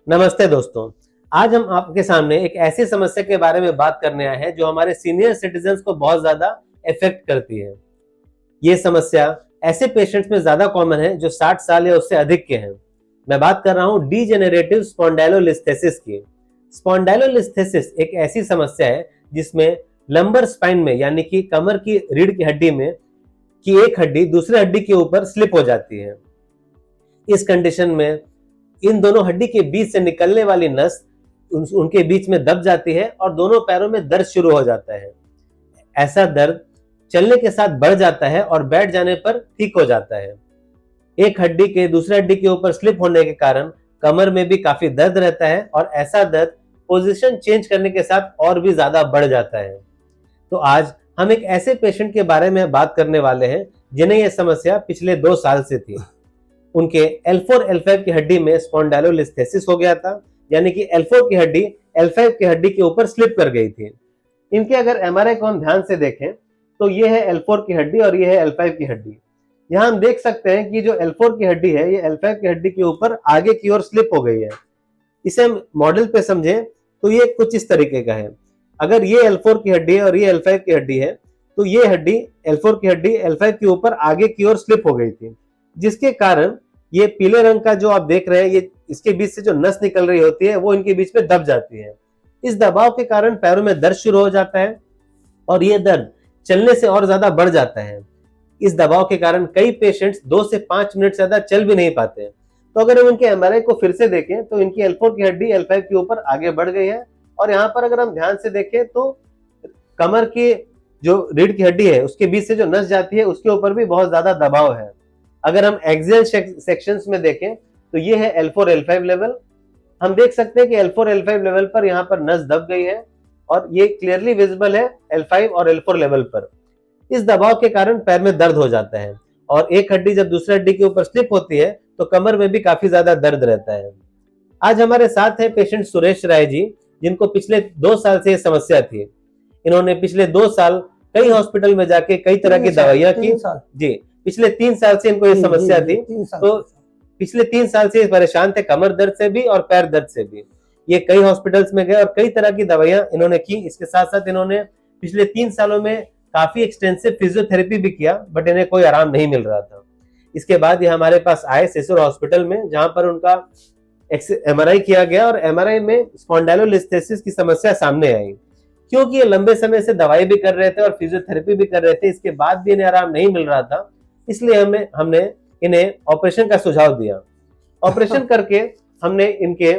नमस्ते दोस्तों। आज हम आपके सामने एक ऐसी समस्या के बारे में बात करने आए हैं जो हमारे सीनियर सिटीजन्स को बहुत ज्यादा इफेक्ट करती है। ये समस्या ऐसे पेशेंट्स में ज्यादा कॉमन है जो 60 साल या उससे अधिक के हैं। मैं बात कर रहा हूं डीजेनरेटिव स्पॉन्डाइलोलिस्थेसिस की। स्पॉन्डाइलोलिस्थेसिस एक ऐसी समस्या है जिसमें लंबर स्पाइन में यानी कि कमर की रीढ़ की हड्डी में की एक हड्डी दूसरे हड्डी के ऊपर स्लिप हो जाती है। इस कंडीशन में इन दोनों हड्डी के बीच से निकलने वाली नस उनके बीच में दब जाती है और दोनों पैरों में दर्द शुरू हो जाता है। ऐसा दर्द चलने के साथ बढ़ जाता है और बैठ जाने पर ठीक हो जाता है। एक हड्डी के दूसरे हड्डी के ऊपर स्लिप होने के कारण कमर में भी काफी दर्द रहता है और ऐसा दर्द पोजीशन चेंज करने के साथ और भी ज्यादा बढ़ जाता है। तो आज हम एक ऐसे पेशेंट के बारे में बात करने वाले हैं जिन्हें यह समस्या पिछले 2 साल से थी। उनके L4 L5 की हड्डी में स्पॉन्डाइलोलिस्थेसिस हो गया था, यानी कि L4 की हड्डी L5 की हड्डी के ऊपर स्लिप कर गई थी। इनके अगर एमआरआई को हम ध्यान से देखें तो ये है L4 की हड्डी और ये है L5 की हड्डी। यहाँ हम देख सकते हैं कि जो L4 की हड्डी है ये L5 की हड्डी के ऊपर आगे की ओर स्लिप हो गई है। इसे हम मॉडल पे समझें तो ये कुछ इस तरीके का है। अगर ये L4 की हड्डी है और ये L5 की हड्डी है तो ये हड्डी L4 की हड्डी L5 के ऊपर आगे की ओर स्लिप हो गई थी, जिसके कारण ये पीले रंग का जो आप देख रहे हैं ये इसके बीच से जो नस निकल रही होती है वो इनके बीच में दब जाती है। इस दबाव के कारण पैरों में दर्द शुरू हो जाता है और ये दर्द चलने से और ज्यादा बढ़ जाता है। इस दबाव के कारण कई पेशेंट्स 2 से 5 मिनट से ज्यादा चल भी नहीं पाते। तो अगर हम इनके एमआरआई को फिर से देखें तो इनकी L4 की हड्डी L5 के ऊपर आगे बढ़ गई है और यहाँ पर अगर हम ध्यान से देखें तो कमर की जो रीढ़ की हड्डी है उसके बीच से जो नस जाती है उसके ऊपर भी बहुत ज्यादा दबाव है। अगर हम एक्सियल सेक्शंस में देखें तो ये है L4 L5 लेवल। हम देख सकते हैं कि L4 L5 लेवल पर यहाँ पर नस दब गई है और ये क्लियरली विजिबल है L5 और L4 लेवल पर। इस दबाव के कारण पैर में दर्द हो जाता है और एक हड्डी जब दूसरे हड्डी के ऊपर स्लिप होती है तो कमर में भी काफी ज्यादा दर्द रहता है। आज हमारे साथ है पेशेंट सुरेश राय जी, जिनको पिछले 2 साल से ये समस्या थी। इन्होंने पिछले 2 साल कई हॉस्पिटल में जाके कई तरह की दवाइयां की। जी, पिछले 3 साल से इनको ये समस्या थी। तो पिछले 3 साल से परेशान थे कमर दर्द से भी और पैर दर्द से भी। ये कई हॉस्पिटल्स में गए और कई तरह की दवाइयां इन्होंने की। इसके साथ साथ इन्होंने पिछले 3 सालों में काफी एक्सटेंसिव फिजियोथेरेपी भी किया, बट इन्हें कोई आराम नहीं मिल रहा था। इसके बाद ये हमारे पास आए सिसुर हॉस्पिटल में, जहां पर उनका एमआरआई किया गया और एमआरआई में स्पॉन्डाइलोलिस्थेसिस की समस्या सामने आई। क्योंकि ये लंबे समय से दवाई भी कर रहे थे और फिजियोथेरेपी भी कर रहे थे, इसके बाद भी इन्हें आराम नहीं मिल रहा था, इसलिए हमने इन्हें ऑपरेशन का सुझाव दिया। ऑपरेशन करके हमने इनके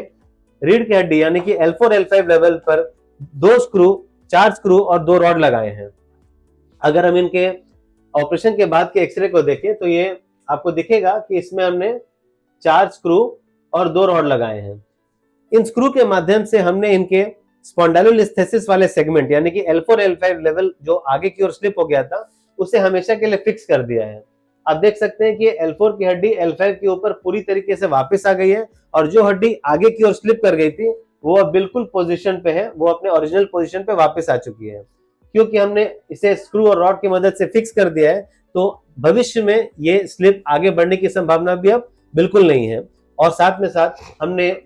रीढ़ की हड्डी यानी कि L4 L5 लेवल पर 2 स्क्रू, 4 स्क्रू और 2 रॉड लगाए हैं। अगर हम इनके ऑपरेशन के बाद के एक्सरे को देखें तो ये आपको दिखेगा कि इसमें हमने 4 स्क्रू और 2 रॉड लगाए हैं। इन स्क्रू के माध्यम से हमने इनके स्पॉन्डाइलोलिस्थेसिस वाले सेगमेंट यानी कि L4 L5 लेवल जो आगे की ओर स्लिप हो गया था उसे हमेशा के लिए फिक्स कर दिया है। आप देख सकते हैं कि L4 की हड्डी L5 के ऊपर पूरी तरीके से वापस आ गई है और जो हड्डी आगे की ओर स्लिप कर गई थी वो अब बिल्कुल पोजीशन पे है, वो अपने ओरिजिनल पोजीशन पे वापस आ चुकी है। क्योंकि हमने इसे स्क्रू और रॉड की मदद से फिक्स कर दिया है तो भविष्य में ये स्लिप आगे बढ़ने की संभावना भी अब बिल्कुल नहीं है। और साथ में साथ हमने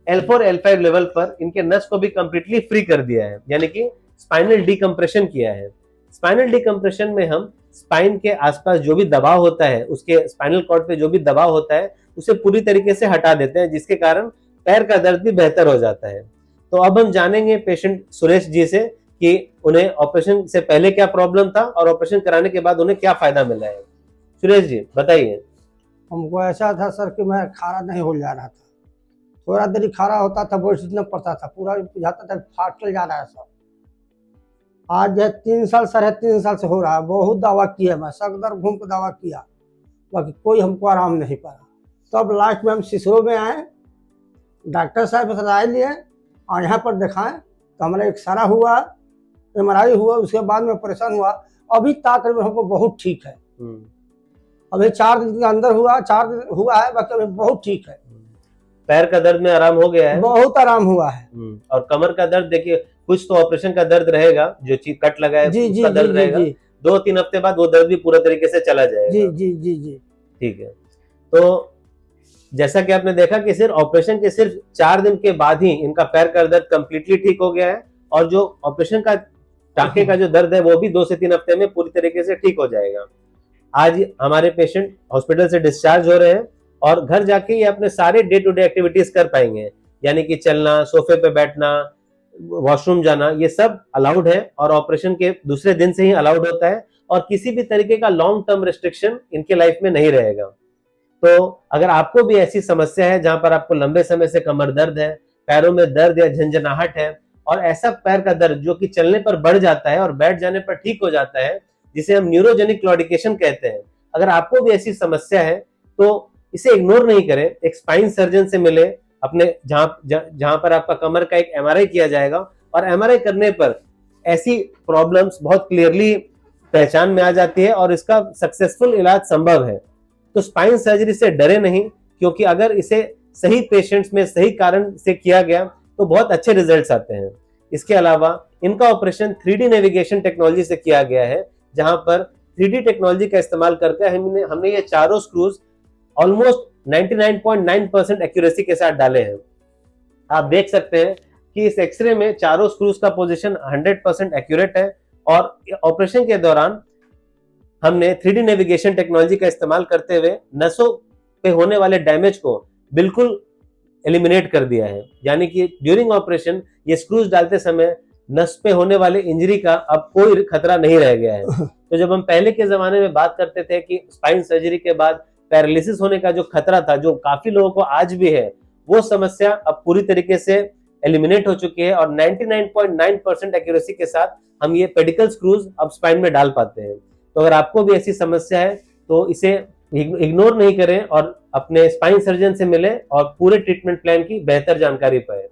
L4 L5 लेवल पर इनके नस को भी कंप्लीटली फ्री कर दिया है, यानी कि स्पाइनल डीकम्प्रेशन किया है। स्पाइनल डीकम्प्रेशन में हम स्पाइन के आसपास जो भी दबाव होता है, उसके स्पाइनल कॉर्ड पे जो भी दबाव होता है उसे पूरी तरीके से हटा देते हैं, जिसके कारण पैर का दर्द भी बेहतर हो जाता है। तो अब हम जानेंगे पेशेंट सुरेश जी से कि उन्हें ऑपरेशन से पहले क्या प्रॉब्लम था और ऑपरेशन कराने के बाद उन्हें क्या फायदा मिला है। सुरेश जी बताइए। हमको ऐसा था सर कि मैं खारा नहीं हो जा रहा था, थोड़ा देरी खारा होता था वो सीखना पड़ता था, पूरा बुझाता था फाटल जा रहा है सब। आज 3 साल 3.5 साल से हो रहा है। बहुत दवा किया, मैं सगदर घूम के दवा किया, बाकी कोई हमको आराम नहीं पड़ा। तब लास्ट में हम सिसरो में आए, डॉक्टर साहब से राय लिए और यहाँ पर दिखाएं तो हमारा एक्सरा हुआ, एमआरआई हुआ, उसके बाद में ऑपरेशन हुआ। अभी तक में हमको बहुत ठीक है। अभी 4 दिन के अंदर हुआ, 4 दिन हुआ है, बाकी अभी बहुत ठीक है। पैर का दर्द में आराम हो गया है, बहुत आराम हुआ है। और कमर का दर्द देखिए, कुछ तो ऑपरेशन का दर्द रहेगा, जो कट लगा है उसका दर्द रहेगा। 2-3 हफ्ते बाद वो दर्द भी पूरा तरीके से चला जाएगा। जी जी जी जी ठीक है। तो जैसा कि आपने देखा कि सिर्फ ऑपरेशन के सिर्फ 4 दिन के बाद ही इनका पैर का दर्द कंप्लीटली ठीक हो गया है, और जो ऑपरेशन का टांके का जो दर्द है वो भी 2 से 3 हफ्ते में पूरी तरीके से ठीक हो जाएगा। आज हमारे पेशेंट हॉस्पिटल से डिस्चार्ज हो रहे हैं और घर जाके ये अपने सारे डे टू डे एक्टिविटीज कर पाएंगे, यानी कि चलना, सोफे पे बैठना, वॉशरूम जाना, ये सब अलाउड है और ऑपरेशन के दूसरे दिन से ही अलाउड होता है, और किसी भी तरीके का लॉन्ग टर्म रिस्ट्रिक्शन इनके लाइफ में नहीं रहेगा। तो अगर आपको भी ऐसी समस्या है जहां पर आपको लंबे समय से कमर दर्द है, पैरों में दर्द या झंझनाहट है, और ऐसा पैर का दर्द जो कि चलने पर बढ़ जाता है और बैठ जाने पर ठीक हो जाता है, जिसे हम न्यूरोजेनिक क्लॉडिकेशन कहते हैं, अगर आपको भी ऐसी समस्या है तो इसे इग्नोर नहीं करें, एक स्पाइन सर्जन से मिले, अपने जहां पर आपका कमर का एक एमआरआई किया जाएगा, और एमआरआई करने पर ऐसी प्रॉब्लम्स बहुत क्लियरली पहचान में आ जाती है और इसका सक्सेसफुल इलाज संभव है। तो स्पाइन सर्जरी से डरे नहीं, क्योंकि अगर इसे सही पेशेंट्स में सही कारण से किया गया तो बहुत अच्छे रिजल्ट्स आते हैं। इसके अलावा इनका ऑपरेशन 3D नेविगेशन टेक्नोलॉजी से किया गया है, जहां पर 3D टेक्नोलॉजी का इस्तेमाल करके हमने ये चारों स्क्रूज ऑलमोस्ट 99.9% एक्यूरेसी के साथ डाले हैं। आप देख सकते हैं कि इस एक्सरे में चारों स्क्रूज का पोजीशन 100% एक्यूरेट है, और ऑपरेशन के दौरान हमने 3D नेविगेशन टेक्नोलॉजी का इस्तेमाल करते हुए नसों पे होने वाले डैमेज को बिल्कुल एलिमिनेट कर दिया है, यानी कि ड्यूरिंग ऑपरेशन ये स्क्रूज डालते समय नस पे होने वाले इंजरी का अब कोई खतरा नहीं रह गया है। तो जब हम पहले के जमाने में बात करते थे कि स्पाइन सर्जरी के बाद पैरालिसिस होने का जो खतरा था, जो काफी लोगों को आज भी है, वो समस्या अब पूरी तरीके से एलिमिनेट हो चुकी है, और 99.9% एक्यूरेसी के साथ हम ये पेडिकल स्क्रूज अब स्पाइन में डाल पाते हैं। तो अगर आपको भी ऐसी समस्या है तो इसे इग्नोर नहीं करें और अपने स्पाइन सर्जन से मिलें और पूरे ट्रीटमेंट प्लान की बेहतर जानकारी पाएं।